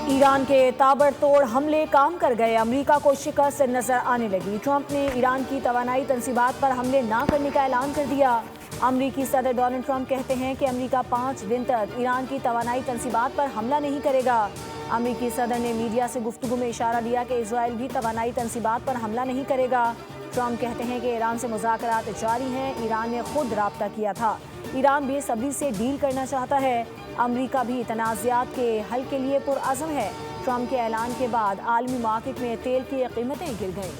Iran के ताबड़तोड़ हमले काम कर गए, अमेरिका को शिकस्त नजर आने लगी। ट्रंप ने ईरान की तवानाई तंसीबात पर हमले न करने का ऐलान कर दिया। अमेरिकी सदर डोनाल्ड ट्रंप कहते हैं कि अमेरिका 5 दिन तक ईरान की तवानाई तंसीबात पर हमला नहीं करेगा। अमेरिकी सदर ने मीडिया से गुफ्तगू में इशारा दिया कि इसराइल भी तवानाई तंसीबात पर हमला नहीं करेगा। ट्रंप कहते हैं कि ईरान से मुज़ाकरात जारी हैं, ईरान ने खुद राब्ता किया था। ईरान बेसब्री से डील करना चाहता है। अमेरिका भी तनाज़ात के हल के लिए पुरअज़म है। ट्रंप के ऐलान के बाद आलमी मार्केट में तेल की कीमतें गिर गईं।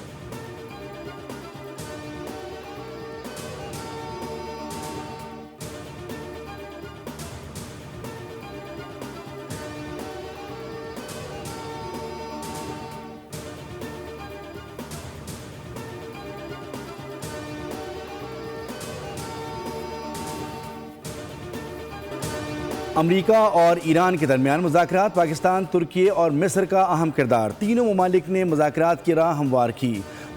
अमेरिका और ईरान के दरमियान मुज़ाकरात, पाकिस्तान, तुर्की और मिस्र का अहम किरदार। तीनों ममालिक ने मुज़ाकरात की राह हमवार की।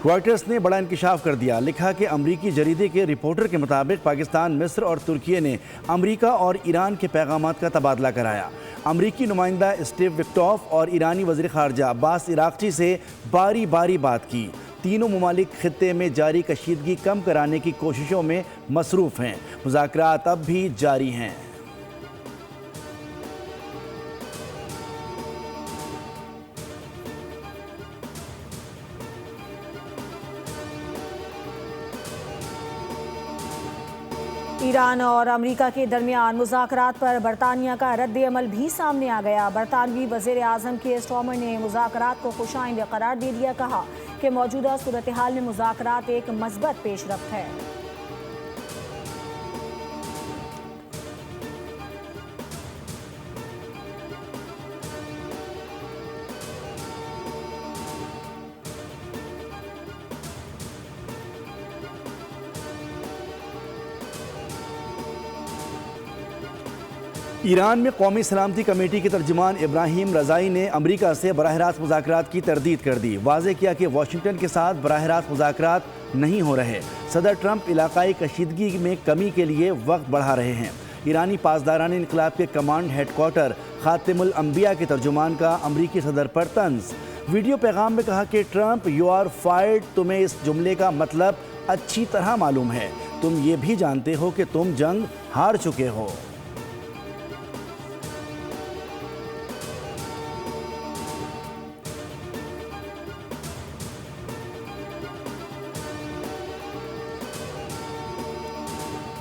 रॉयटर्स ने बड़ा इंकशाफ कर दिया, लिखा कि अमरीकी जरीदे के रिपोर्टर के मुताबिक पाकिस्तान, मिस्र और तुर्की ने अमरीका और ईरान के पैगामात का तबादला कराया। अमरीकी नुमाइंदा स्टीव विक्टॉफ और ईरानी वज़ीर ख़ारजा अब्बास इराक़ची से बारी बारी बात की। तीनों ममालिक खित्ते में जारी कशीदगी कम कराने की कोशिशों में मसरूफ़ हैं। मुज़ाकरात अब भी जारी हैं। ईरान और अमेरिका के दरमियान मुज़ाकरात पर बरतानिया का रद्द-ए-अमल भी सामने आ गया। बरतानवी वज़ीर आज़म के स्टॉमर ने मुज़ाकरात को खुशाइंद करार दे दिया, कहा कि मौजूदा सूरत हाल में मुज़ाकरात एक मस्बत पेशरफ्त है। ईरान में कौमी सलामती कमेटी के तर्जुमान इब्राहिम रज़ाई ने अमरीका से बराह रास्त मुज़ाकरात की तरदीद कर दी। वाज़ेह किया कि वाशिंगटन के साथ बराह रास्त मुज़ाकरात नहीं हो रहे। सदर ट्रंप इलाकाई कशीदगी में कमी के लिए वक्त बढ़ा रहे हैं। ईरानी पासदारान इनकलाब के कमांड हेडक्वार्टर खातिमुल अंबिया के तर्जुमान का अमरीकी सदर पर तंज। वीडियो पैगाम में कहा कि ट्रंप, यू आर फायर्ड, तुम्हें इस जुमले का मतलब अच्छी तरह मालूम है। तुम ये भी जानते हो कि तुम जंग हार चुके हो।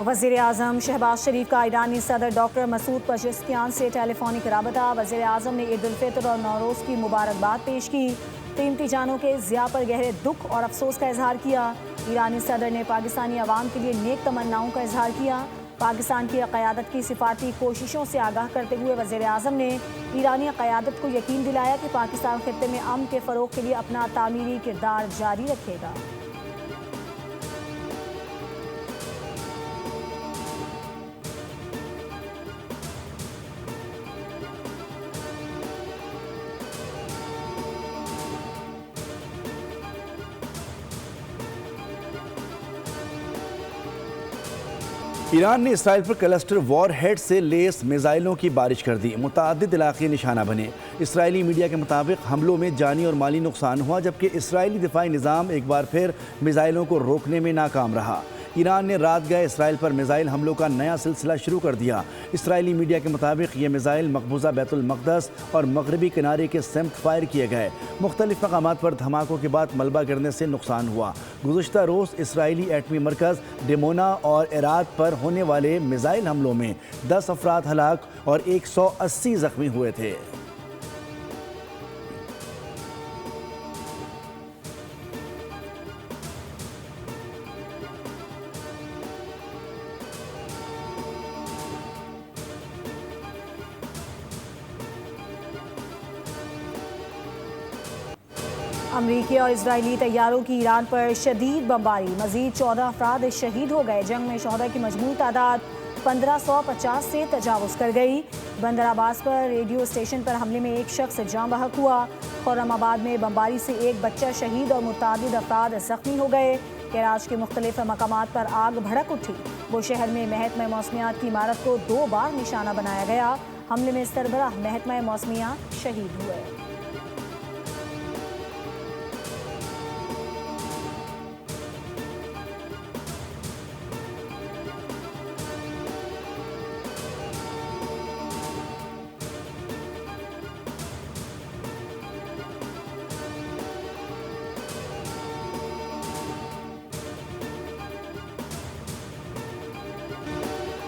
वज़ीर आज़म शहबाज शरीफ का ईरानी सदर डॉक्टर मसूद पज़ेश्कियान से टेलीफोनिक राबता। वज़ीर आज़म ने ईद उल फितर और नौरोज़ की मुबारकबाद पेश की। कीमती जानों के ज़िया पर गहरे दुख और अफसोस का इजहार किया। ईरानी सदर ने पाकिस्तानी अवाम के लिए नेक तमन्नाओं का इजहार किया। पाकिस्तान की क़यादत की सिफारती कोशिशों से आगाह करते हुए वज़ीर आज़म ने ईरानी क़यादत को यकीन दिलाया कि पाकिस्तान खित्ते में अमन के फ़रोग़ के लिए अपना तामीरी किरदार जारी रखेगा। ईरान ने इसराइल पर क्लस्टर वॉर हेड से लेस मिसाइलों की बारिश कर दी। मुतअद्दिद इलाके निशाना बने। इसराइली मीडिया के मुताबिक हमलों में जानी और माली नुकसान हुआ, जबकि इसराइली दिफाई निज़ाम एक बार फिर मिसाइलों को रोकने में नाकाम रहा। ईरान ने रात गए इसराइल पर मिसाइल हमलों का नया सिलसिला शुरू कर दिया। इसराइली मीडिया के मुताबिक ये मिसाइल मकबूजा बैतुल मक़दस और मगरबी किनारे के सिमत फायर किए गए। मुख्तलिफ मकामात पर धमाकों के बाद मलबा गिरने से नुकसान हुआ। गुज़श्ता रोज़ इसराइली एटमी मरकज़ डिमोना और इराद पर होने वाले मिसाइल हमलों में 10 अफराद हलाक और 180 ज़ख्मी हुए थे। अमरीकी और इजरायली तैयारों की ईरान पर शदीद बमबारी, मजीद 14 अफराद शहीद हो गए। जंग में शोहदा की मजमूई तादाद 1550 से तजावुज़ कर गई। बंदर अब्बास पर रेडियो स्टेशन पर हमले में एक शख्स जाँ बहक हुआ। खुर्रमाबाद में बमबारी से एक बच्चा शहीद और मुतअद्दिद अफराद ज़ख्मी हो गए। कराची के मुख्तलिफ मकामात पर आग भड़क उठी। वो शहर में महकमा मौसमियात की इमारत को 2 बार निशाना बनाया गया। हमले में सरबराह महकमा मौसमियात शहीद हुए।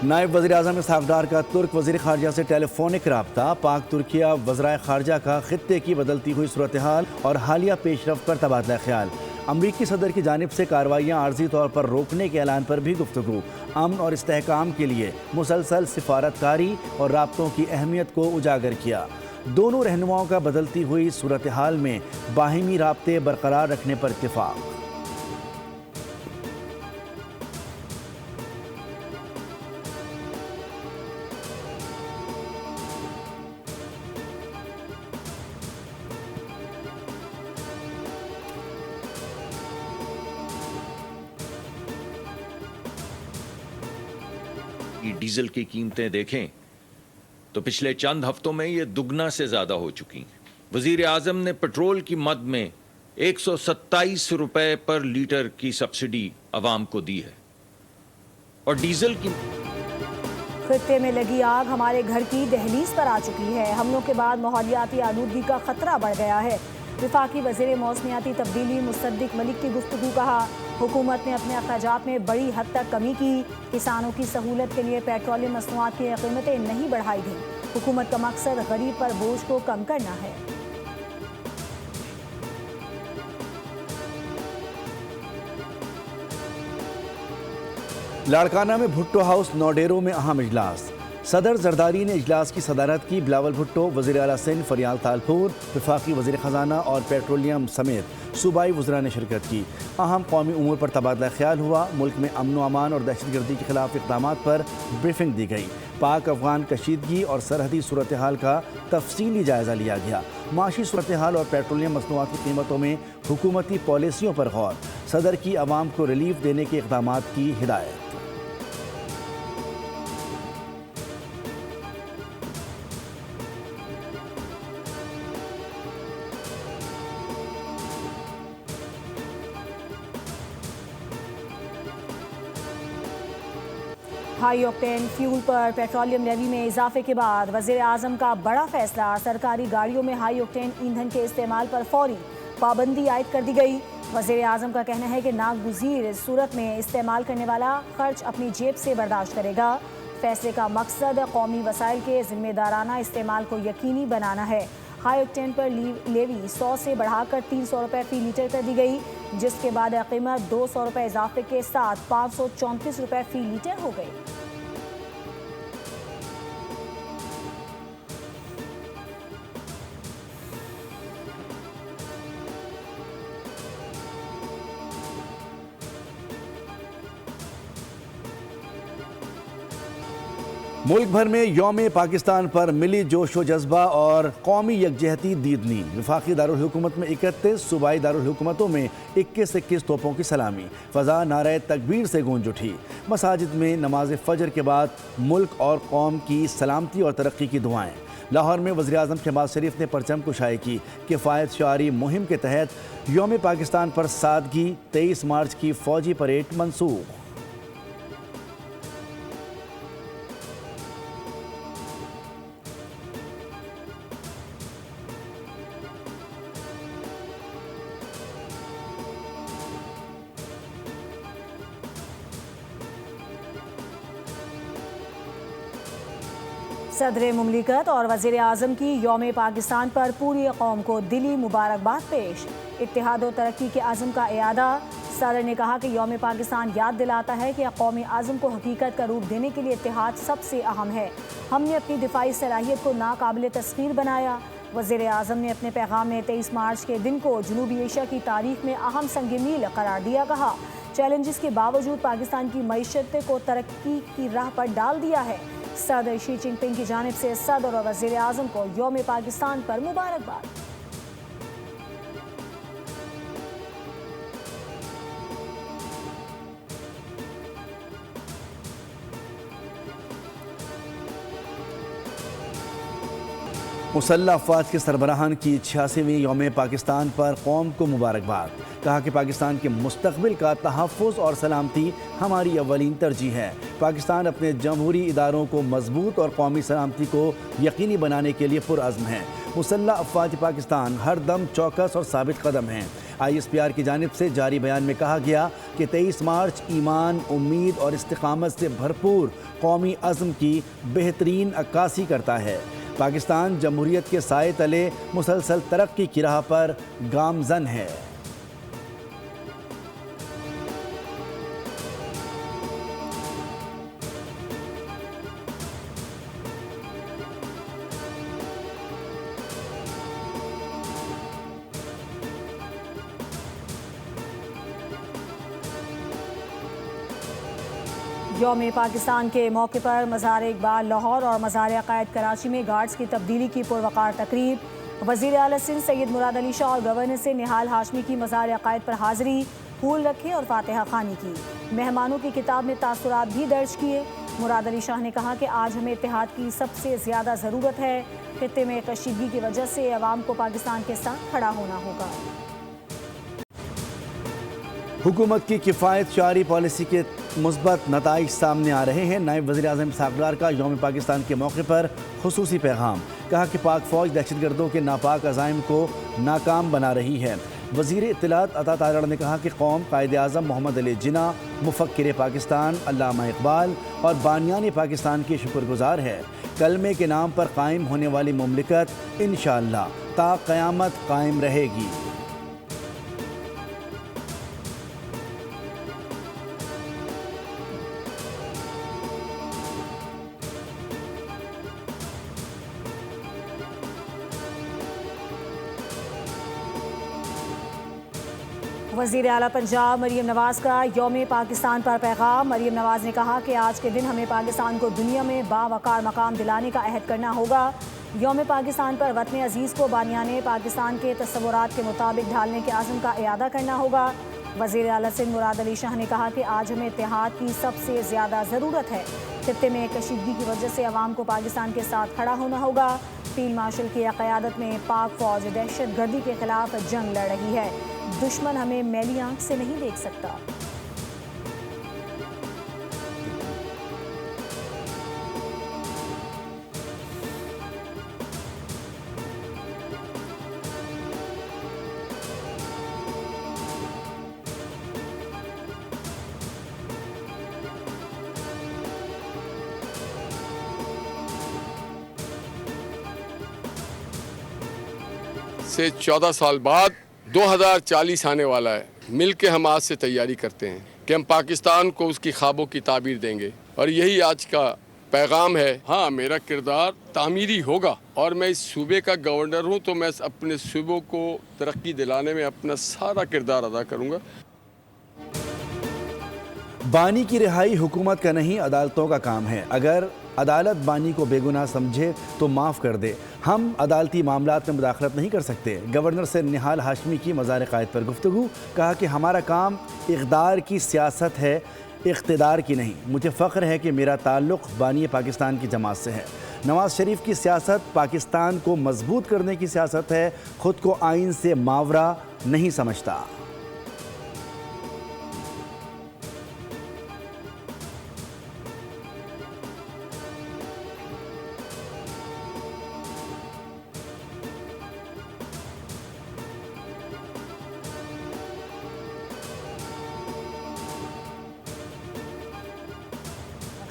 नायब वज़ीर आज़म इसहाक़ डार का तुर्क वज़ीर ख़ारजा से टेलीफोनिक रब्ता, पाक तुर्किया वज़राए ख़ारजा का ख़ित्ते की बदलती हुई सूरत हाल और हालिया पेशरफ्त पर तबादला ख्याल। अमरीकी सदर की जानिब से कार्रवाइयाँ आर्जी तौर पर रोकने के ऐलान पर भी गुफ्तगू। अमन और इस्तेहकाम के लिए मुसलसल सिफारतकारी और राब्तों की अहमियत को उजागर किया। दोनों रहनुमाओं का बदलती हुई सूरत हाल में बाहिमी राब्ते बरकरार रखने पर इत्तिफ़ाक़। डीजल की कीमतें देखें तो पिछले चंद हफ्तों में ये दुगना से ज्यादा हो चुकी हैं। वजीर आजम ने पेट्रोल की मद में 127 रुपए पर लीटर की सब्सिडी अवाम को दी है और डीजल की खित्ते में लगी आग हमारे घर की दहलीज पर आ चुकी है। हमलों के बाद माहौलियाती आलूदगी का खतरा बढ़ गया है। वफाकी वज़ीर मौसमियाती तब्दीली मुसद्दिक मलिक की गुफ्तगू। कहा, हुकूमत ने अपने अखराजात में बड़ी हद तक कमी की। किसानों की सहूलत के लिए पेट्रोलियम मसनूआत की कीमतें नहीं बढ़ाई गईं। हुकूमत का मकसद गरीब पर बोझ को कम करना है। लाड़काना में भुट्टो हाउस नौडेरो में अहम इजलास। सदर जरदारी ने इजलास की सदारत की। बिलावल भुट्टो, वज़ीर आला सिंध फरियाल तालपुर, वफाकी वज़ीर ख़जाना और पेट्रोलियम समेत सूबाई वज़रा ने शिरकत की। अहम कौमी उमूर पर तबादला ख्याल हुआ। मुल्क में अमन व अमान और दहशतगर्दी के खिलाफ इक़दामात पर ब्रीफिंग दी गई। पाक अफगान कशीदगी और सरहदी सूरत हाल का तफसीली जायज़ा लिया गया। माशी सूरत हाल और पेट्रोलियम मसनूआत की कीमतों में हुकूमती पॉलिसियों पर गौर। सदर की अवाम को रिलीफ देने के इक़दामात की हिदायत। हाई ऑक्टेन फ्यूल पर पेट्रोलियम लेवी में इजाफे के बाद वज़ीर आज़म का बड़ा फैसला। सरकारी गाड़ियों में हाई ऑक्टेन ईंधन के इस्तेमाल पर फौरी पाबंदी आयद कर दी गई। वज़ीर आज़म का कहना है कि नागुज़ीर सूरत में इस्तेमाल करने वाला खर्च अपनी जेब से बर्दाश्त करेगा। फैसले का मकसद कौमी वसाइल के जिम्मेदाराना इस्तेमाल को यकीनी बनाना है। हाई ऑक्टेन पर लेवी 100 से बढ़ाकर 300 रुपये फी लीटर कर दी गई, जिसके बाद कीमत 200 रुपये इजाफे के साथ 534 रुपये फी लीटर हो गई। मुल्क भर में यौम पाकिस्तान पर मिली जोश व जज्बा और कौमी यकजहती दीदनी। वफाकी दारुल हुकूमत में 31, सूबाई दारुल हुकूमतों में 21-21 तोपों की सलामी। फ़ज़ा नारे तकबीर से गूंज उठी। मसाजिद में नमाज फ़जर के बाद मुल्क और कौम की सलामती और तरक्की की दुआएँ। लाहौर में वज़ीर आज़म शहबाज शरीफ ने परचम कुशाई की। किफ़ायत शारी मुहिम के तहत यौम पाकिस्तान पर सादगी। 23 मार्च की फ़ौजी परेड मनसूख। सदर मुमलिकत और वज़ीर आज़म की यौम पाकिस्तान पर पूरी कौम को दिली मुबारकबाद पेश। इत्तेहाद और तरक्की के आज़म का इयादा। सदर ने कहा कि यौम पाकिस्तान याद दिलाता है कि कौमी आज़म को हकीकत का रूप देने के लिए इत्तेहाद सबसे अहम है। हमने अपनी दिफाई सलाहियत को नाकाबिल तस्खीर बनाया। वज़ीर आज़म ने अपने पैगाम में 23 मार्च के दिन को जनूबी एशिया की तारीख में अहम संग मील करार दिया। कहा, चैलेंजेस के बावजूद पाकिस्तान की मईशत को तरक्की की राह पर डाल दिया है। सदर शी जिनपिंग की जानिब से सदर और वज़ीर आज़म को यौम पाकिस्तान पर मुबारकबाद। मुसल्लह अफवाज के सरबराहान की 86वीं यौम पाकिस्तान पर कौम को मुबारकबाद। कहा कि पाकिस्तान के मुस्तकबिल का तहफ़्फ़ुज़ और सलामती हमारी अव्वलीन तरजीह है। पाकिस्तान अपने जमहूरी इदारों को मजबूत और कौमी सलामती को यकीनी बनाने के लिए पुरअज़्म है। मुसल्लह अफवाज पाकिस्तान हर दम चौकस और साबित कदम हैं। ISPR की जानिब से जारी बयान में कहा गया कि 23 मार्च ईमान, उम्मीद और इस्तिकामत से भरपूर कौमी अज़्म की बेहतरीन अक्कासी करता है। पाकिस्तान जमहूरियत के साए तले मुसलसल तरक्की की राह पर गामज़न है। यौम पाकिस्तान के मौके पर मज़ार इकबाल लाहौर और मज़ार अकायद कराची में गार्ड्स की तब्दीली की पुरवकार तकरीब। वज़ीर आला सिंध सैयद मुराद अली शाह और गवर्नर से निहाल हाशमी की मज़ार अकायद पर हाज़िरी, फूल रखे और फातिहा खानी की। मेहमानों की किताब में तासुरात भी दर्ज किए। मुराद अली शाह ने कहा कि आज हमें इत्तेहाद की सबसे ज़्यादा ज़रूरत है। खित्ते में कशीदगी की वजह से अवाम को पाकिस्तान के साथ खड़ा होना होगा। हुकूमत की किफ़ायत शारी पॉलिसी के मुस्बत नताइज सामने आ रहे हैं। नायब वज़ीर आज़म इसहाक़ डार का यौम पाकिस्तान के मौके पर खुसूसी पैगाम। कहा कि पाक फ़ौज दहशतगर्दों के नापाक अज़ाइम को नाकाम बना रही है। वज़ीर इत्तलात अता तारड़ ने कहा कि कौम कायद आज़म मोहम्मद अली जिन्ना, मुफ़क्किर पाकिस्तान अल्लामा इक़बाल और बानियान पाकिस्तान की शुक्रगुज़ार है। कलमे के नाम पर कायम होने वाली मुमलिकत इंशाअल्लाह ता क़यामत कायम रहेगी। वज़ीर आला पंजाब मरीम नवाज़ का यौम पाकिस्तान पर पैगाम। मरीम नवाज़ ने कहा कि आज के दिन हमें पाकिस्तान को दुनिया में बावकार मकाम दिलाने का अहद करना होगा। यौम पाकिस्तान पर वतन अजीज़ को बानियाने पाकिस्तान के तस्वुरात के मुताबिक ढालने के आज़म का इयादा करना होगा। वज़ीर आला सिंध मुराद अली शाह ने कहा कि आज हमें इत्तेहाद की सबसे ज़्यादा ज़रूरत है। खित्ते में कशीदगी की वजह से अवाम को पाकिस्तान के साथ खड़ा होना होगा। फील्ड मार्शल की क़यादत में पाक फ़ौज दहशत गर्दी के खिलाफ जंग लड़ रही है। दुश्मन हमें मैली आंख से नहीं देख सकता। से 14 साल बाद 2040 आने वाला है। मिल के हम आज से तैयारी करते हैं कि हम पाकिस्तान को उसकी ख्वाबों की ताबीर देंगे और यही आज का पैगाम है। हाँ, मेरा किरदार तामीरी होगा और मैं इस सूबे का गवर्नर हूँ, तो मैं अपने सूबों को तरक्की दिलाने में अपना सारा किरदार अदा करूँगा। बानी की रिहाई हुकूमत का नहीं, अदालतों का काम है। अगर अदालत बानी को बेगुनाह समझे तो माफ़ कर दे। हम अदालती मामलात में मुदाखलत नहीं कर सकते। गवर्नर से निहाल हाशमी की मज़ार क़ायद पर गुफ्तगू। कहा कि हमारा काम इक़्तिदार की सियासत है, इक़्तिदार की नहीं। मुझे फ़ख्र है कि मेरा ताल्लुक़ बानी पाकिस्तान की जमात से है। नवाज़ शरीफ की सियासत पाकिस्तान को मजबूत करने की सियासत है, ख़ुद को आइन से मावरा नहीं समझता।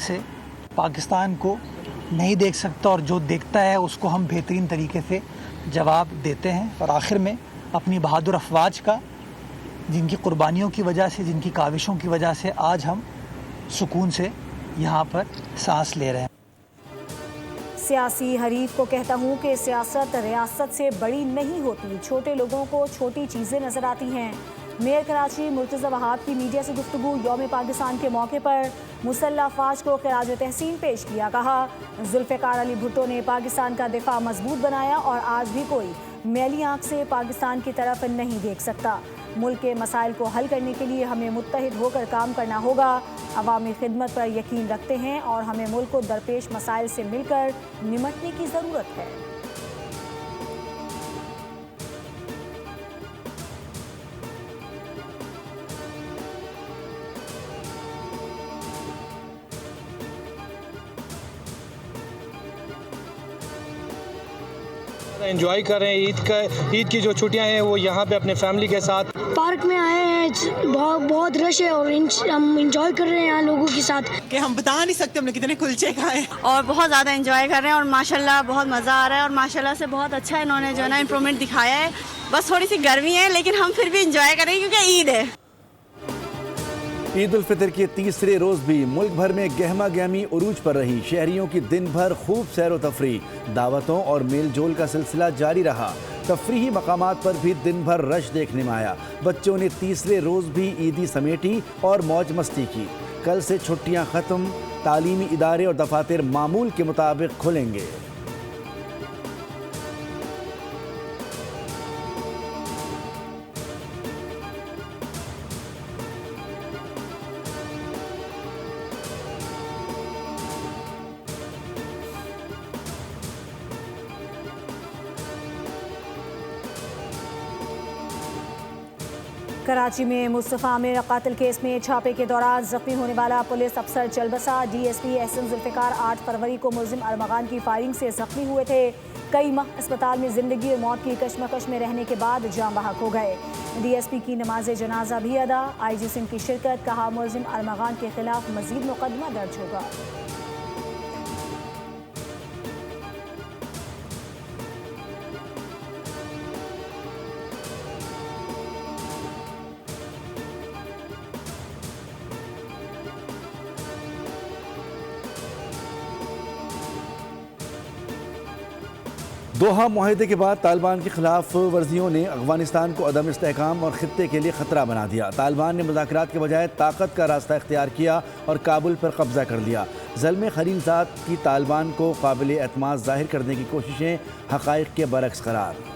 से पाकिस्तान को नहीं देख सकता और जो देखता है उसको हम बेहतरीन तरीके से जवाब देते हैं। और आखिर में अपनी बहादुर अफवाज का, जिनकी कुर्बानियों की वजह से, जिनकी काविशों की वजह से आज हम सुकून से यहाँ पर सांस ले रहे हैं। सियासी हरीफ को कहता हूँ कि सियासत रियासत से बड़ी नहीं होती, छोटे लोगों को छोटी चीज़ें नज़र आती हैं। मेयर कराची मुर्तज़ा वहाब की मीडिया से गुफ्तगू। यौम पाकिस्तान के मौके पर मुसल्लह अफवाज को खिराज तहसीन पेश किया। कहा जुल्फ़िकार अली भुट्टो ने पाकिस्तान का दिफा मजबूत बनाया और आज भी कोई मैली आंख से पाकिस्तान की तरफ नहीं देख सकता। मुल्क के मसाइल को हल करने के लिए हमें मुत्तहिद होकर काम करना होगा। अवामी खिदमत पर यकीन रखते हैं और हमें मुल्क को दरपेश मसाइल से मिलकर निमटने की ज़रूरत है। एंजॉय कर रहे हैं ईद की जो छुट्टियां हैं वो यहाँ पे अपने फैमिली के साथ पार्क में आए हैं। बहुत रश है और हम इंजॉय कर रहे हैं यहाँ लोगों के साथ कि हम बता नहीं सकते हमने कितने कुलचे खाए और बहुत ज़्यादा एंजॉय कर रहे हैं और माशाल्लाह बहुत मज़ा आ रहा है और माशाल्लाह से बहुत अच्छा इन्होंने जो है ना इम्प्रूवमेंट दिखाया है। बस थोड़ी सी गर्मी है लेकिन हम फिर भी एंजॉय करेंगे क्योंकि ईद है। ईद उल फितर के तीसरे रोज भी मुल्क भर में गहमा गहमी उरूज पर रही। शहरियों की दिन भर खूब सैर व तफरीह, दावतों और मेल जोल का सिलसिला जारी रहा। तफरीही मकामात पर भी दिन भर रश देखने में आया। बच्चों ने तीसरे रोज भी ईदी समेटी और मौज मस्ती की। कल से छुट्टियां खत्म, तालीमी इदारे और दफातर मामूल के मुताबिक खुलेंगे। कराची में मुस्तफ़ा आमिर कातिल केस में छापे के दौरान जख्मी होने वाला पुलिस अफसर चलबसा डीएसपी एहसन जुल्फ़िकार 8 फरवरी को मुलजिम अरमगान की फायरिंग से जख्मी हुए थे। कई माह अस्पताल में जिंदगी और मौत की कशमकश में रहने के बाद जान बहक हो गए। डीएसपी की नमाज जनाजा भी अदा, आईजी सिंह की शिरकत। कहा मुलजिम अरमगान के खिलाफ मजीद मुकदमा दर्ज होगा। दोहा मुआहदे के बाद तालिबान की खिलाफ वर्जियों ने अफगानिस्तान को अदम इस्तेहकाम और खित्ते के लिए ख़तरा बना दिया। तालिबान ने मुज़ाकरात के बजाय ताकत का रास्ता इख्तियार किया और काबुल पर कब्जा कर लिया। ज़ल्म खलीलज़ाद की तालिबान को काबिल एतमाद ज़ाहिर करने की कोशिशें हक़ाइक़ के बरक्स करार।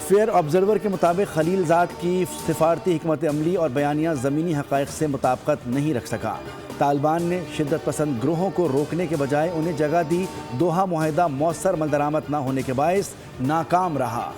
फेयर ऑब्जर्वर के मुताबिक खलीलज़ाद की सिफारती हिकमत अमली और बयानिया ज़मीनी हक़ाइक़ से मुताबिकत नहीं रख सका। तालिबान ने शिद्दत पसंद ग्रोहों को रोकने के बजाय उन्हें जगह दी। दोहा मुआहदा मौसर अमल दरामद न होने के बायस नाकाम रहा।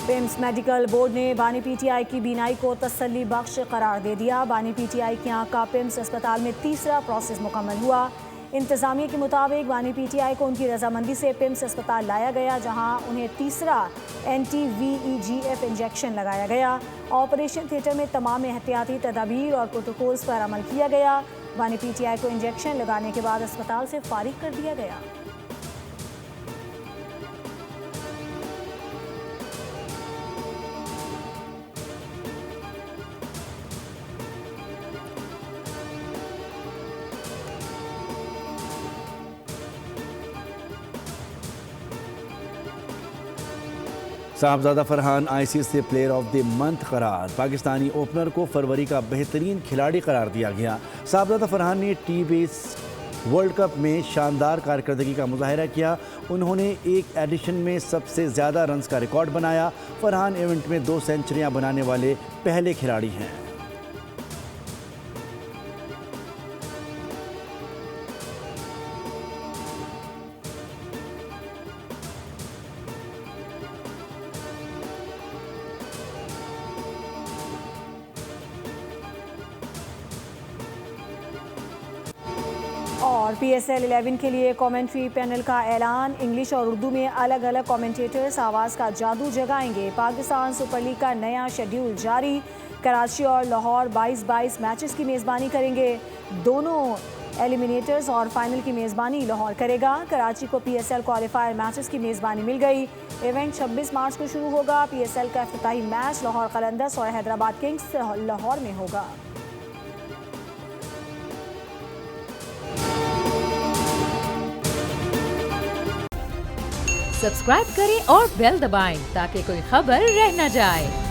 पिम्स मेडिकल बोर्ड ने बानी पीटीआई की बीनाई को तसल्ली बख्श करार दे दिया। बानी पीटीआई की आंख का पिम्स अस्पताल में तीसरा प्रोसेस मुकम्मल हुआ। इंतजामिया के मुताबिक बानी पीटीआई को उनकी रजामंदी से पिम्स अस्पताल लाया गया, जहां उन्हें तीसरा NTVEGF इंजेक्शन लगाया गया। ऑपरेशन थिएटर में तमाम एहतियाती तदाबीर और प्रोटोकॉल्स पर अमल किया गया। बानी पीटीआई को इंजेक्शन लगाने के बाद अस्पताल से फारिग कर दिया गया। साहबजादा फरहान ICC से प्लेयर ऑफ द मंथ करार। पाकिस्तानी ओपनर को फरवरी का बेहतरीन खिलाड़ी करार दिया गया। साहबजादा फरहान ने T20 वर्ल्ड कप में शानदार कारकर्दगी का मुजाहिरा किया। उन्होंने एक एडिशन में सबसे ज़्यादा रन्स का रिकॉर्ड बनाया। फरहान इवेंट में 2 सेंचुरियां बनाने वाले पहले खिलाड़ी हैं। और PSL 11 के लिए कमेंट्री पैनल का ऐलान। इंग्लिश और उर्दू में अलग अलग कमेंटेटर्स आवाज़ का जादू जगाएंगे। पाकिस्तान सुपर लीग का नया शेड्यूल जारी। कराची और लाहौर 22-22 मैचेस की मेज़बानी करेंगे। दोनों एलिमिनेटर्स और फाइनल की मेज़बानी लाहौर करेगा। कराची को PSL क्वालिफायर मैचेस की मेज़बानी मिल गई। इवेंट 26 मार्च को शुरू होगा। PSL का इफ्तिताही मैच लाहौर कलंदर्स और हैदराबाद किंग्स लाहौर में होगा। सब्सक्राइब करें और बेल दबाएं ताकि कोई खबर रह न जाए।